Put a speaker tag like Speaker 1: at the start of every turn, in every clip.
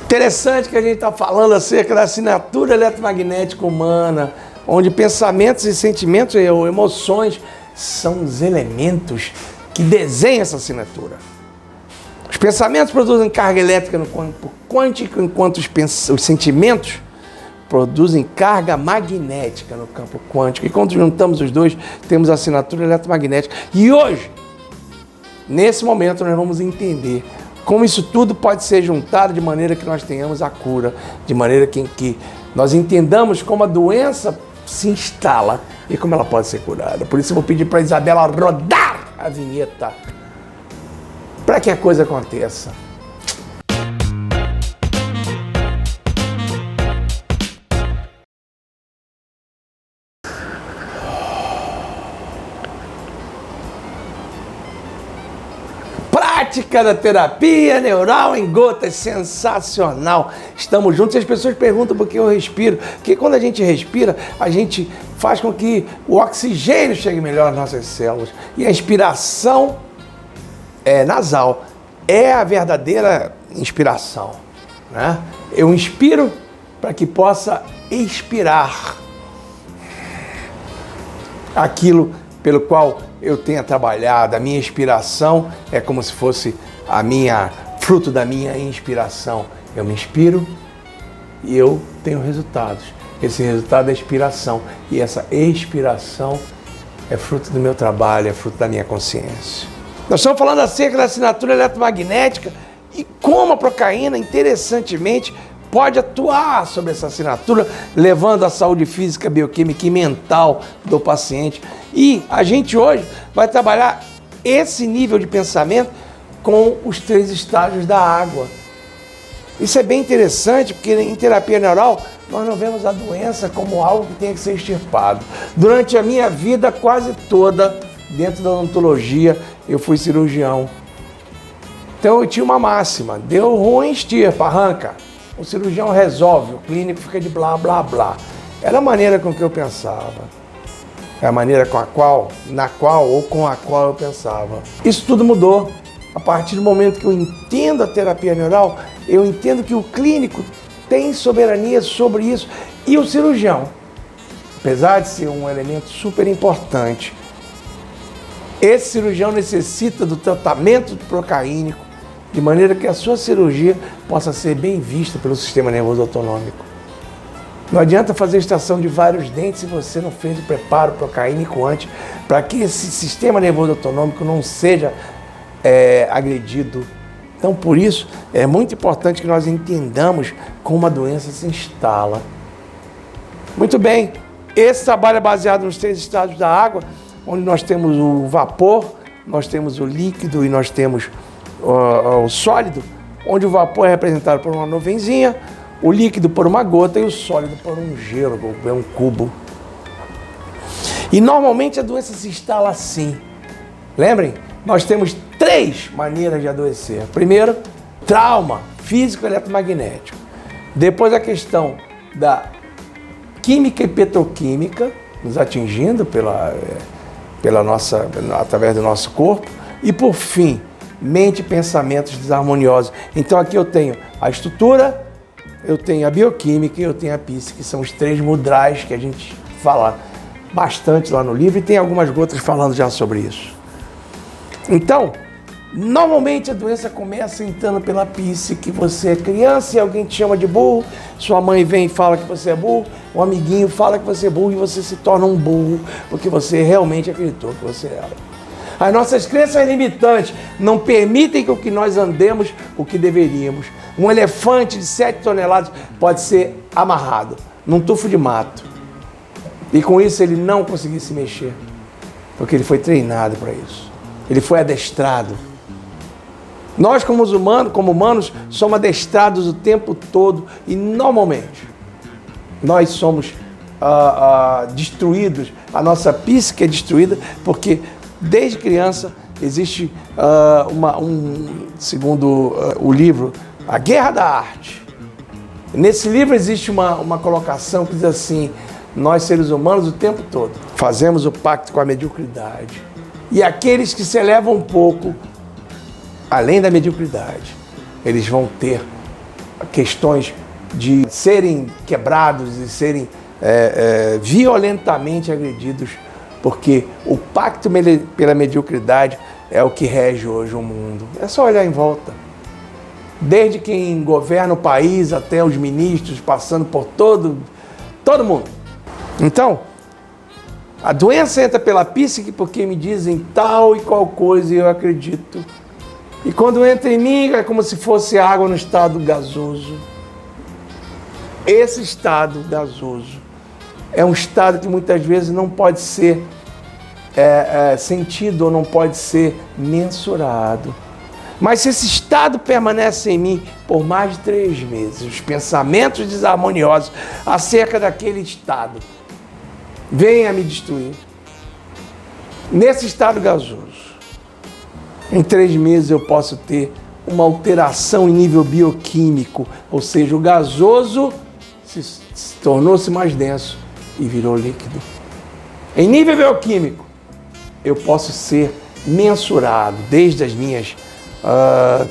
Speaker 1: Interessante que a gente está falando acerca da assinatura eletromagnética humana, onde pensamentos e sentimentos e emoções são os elementos que desenham essa assinatura. Os pensamentos produzem carga elétrica no campo quântico, enquanto os sentimentos produzem carga magnética no campo quântico. E quando juntamos os dois, temos a assinatura eletromagnética. E hoje, nesse momento, nós vamos entender como isso tudo pode ser juntado de maneira que nós tenhamos a cura, de maneira que nós entendamos como a doença se instala e como ela pode ser curada. Por isso eu vou pedir para a Isabela rodar a vinheta para que a coisa aconteça. Prática da terapia neural em gotas, sensacional. Estamos juntos e as pessoas perguntam por que eu respiro. Porque quando a gente respira, a gente faz com que o oxigênio chegue melhor às nossas células. E a inspiração nasal é a verdadeira inspiração, né? Eu inspiro para que possa expirar aquilo pelo qual eu tenha trabalhado. A minha inspiração é como se fosse fruto da minha inspiração. Eu me inspiro e eu tenho resultados. Esse resultado é expiração. E essa expiração é fruto do meu trabalho, é fruto da minha consciência. Nós estamos falando acerca da assinatura eletromagnética e como a procaína, interessantemente, pode atuar sobre essa assinatura, levando a saúde física, bioquímica e mental do paciente. E a gente hoje vai trabalhar esse nível de pensamento com os 3 estágios da água. Isso é bem interessante, porque em terapia neural nós não vemos a doença como algo que tem que ser extirpado. Durante a minha vida quase toda, dentro da odontologia, eu fui cirurgião. Então eu tinha uma máxima: deu ruim, extirpa, arranca. O cirurgião resolve, o clínico fica de blá, blá, blá. Era a maneira com que eu pensava. É a maneira com a qual eu pensava. Isso tudo mudou. A partir do momento que eu entendo a terapia neural, eu entendo que o clínico tem soberania sobre isso. E o cirurgião, apesar de ser um elemento super importante, esse cirurgião necessita do tratamento procaínico, de maneira que a sua cirurgia possa ser bem vista pelo sistema nervoso autonômico. Não adianta fazer extração de vários dentes se você não fez o preparo procaínico antes, para que esse sistema nervoso autonômico não seja agredido. Então, por isso, é muito importante que nós entendamos como a doença se instala. Muito bem, esse trabalho é baseado nos 3 estágios da água, onde nós temos o vapor, nós temos o líquido e nós temos o sólido, onde o vapor é representado por uma nuvenzinha, o líquido por uma gota e o sólido por um gelo, um cubo. E normalmente a doença se instala assim. Lembrem, nós temos 3 maneiras de adoecer. Primeiro, trauma físico eletromagnético. Depois a questão da química e petroquímica, nos atingindo através do nosso corpo. E por fim, mente e pensamentos desarmoniosos. Então aqui eu tenho a estrutura, eu tenho a bioquímica e eu tenho a psique, que são os 3 mudrais que a gente fala bastante lá no livro e tem algumas gotas falando já sobre isso. Então, normalmente a doença começa entrando pela psique. Você é criança e alguém te chama de burro, sua mãe vem e fala que você é burro, um amiguinho fala que você é burro e você se torna um burro porque você realmente acreditou que você era. As nossas crenças limitantes não permitem que nós andemos o que deveríamos. Um elefante de 7 toneladas pode ser amarrado num tufo de mato e com isso ele não conseguir se mexer, porque ele foi treinado para isso. Ele foi adestrado. Nós, como humanos, somos adestrados o tempo todo e, normalmente, nós somos destruídos, a nossa psique é destruída porque, desde criança, existe, segundo o livro, A Guerra da Arte. Nesse livro existe uma colocação que diz assim: nós, seres humanos, o tempo todo, fazemos o pacto com a mediocridade. E aqueles que se elevam um pouco além da mediocridade, eles vão ter questões de serem quebrados e serem violentamente agredidos, porque o pacto pela mediocridade é o que rege hoje o mundo. É só olhar em volta. Desde quem governa o país até os ministros, passando por todo mundo. Então, a doença entra pela psique porque me dizem tal e qual coisa e eu acredito. E quando entra em mim é como se fosse água no estado gasoso. Esse estado gasoso é um estado que muitas vezes não pode ser sentido ou não pode ser mensurado. Mas se esse estado permanece em mim por mais de 3 meses, os pensamentos desarmoniosos acerca daquele estado vêm a me destruir. Nesse estado gasoso, em 3 meses eu posso ter uma alteração em nível bioquímico, ou seja, o gasoso tornou-se mais denso e virou líquido. Em nível bioquímico, eu posso ser mensurado, desde as minhas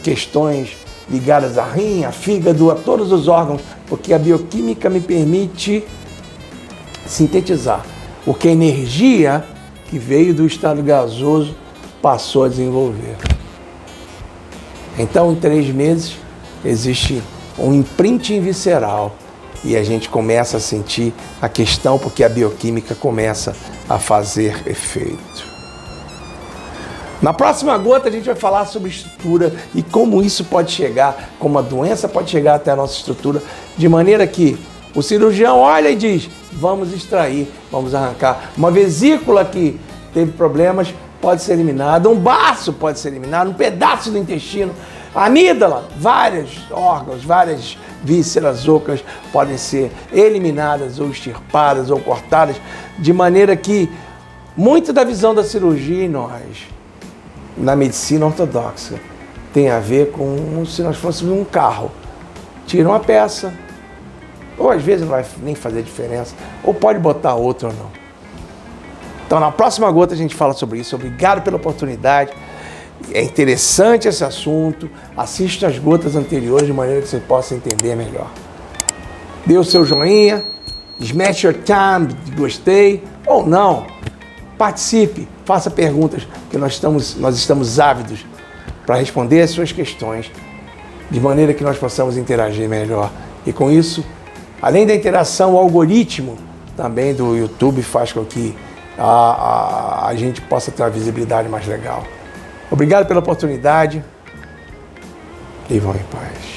Speaker 1: questões ligadas a rim, a fígado, a todos os órgãos, porque a bioquímica me permite sintetizar o que a energia que veio do estado gasoso passou a desenvolver. Então, em 3 meses, existe um imprinting visceral e a gente começa a sentir a questão porque a bioquímica começa a fazer efeito. Na próxima gota a gente vai falar sobre estrutura e como isso pode chegar, como a doença pode chegar até a nossa estrutura, de maneira que o cirurgião olha e diz, vamos extrair, vamos arrancar. Uma vesícula que teve problemas pode ser eliminada, um baço pode ser eliminado, um pedaço do intestino, a amígdala, vários órgãos, várias vísceras ocas podem ser eliminadas ou extirpadas ou cortadas, de maneira que muito da visão da cirurgia em nós, na medicina ortodoxa, tem a ver com se nós fôssemos um carro. Tira uma peça, ou às vezes não vai nem fazer diferença, ou pode botar outra ou não. Então, na próxima gota a gente fala sobre isso. Obrigado pela oportunidade. É interessante esse assunto. Assista as gotas anteriores de maneira que você possa entender melhor. Dê o seu joinha, smash your thumb, gostei, ou não. Participe, faça perguntas, porque nós estamos ávidos para responder as suas questões, de maneira que nós possamos interagir melhor. E com isso, além da interação, o algoritmo também do YouTube faz com que a gente possa ter uma visibilidade mais legal. Obrigado pela oportunidade e vão em paz.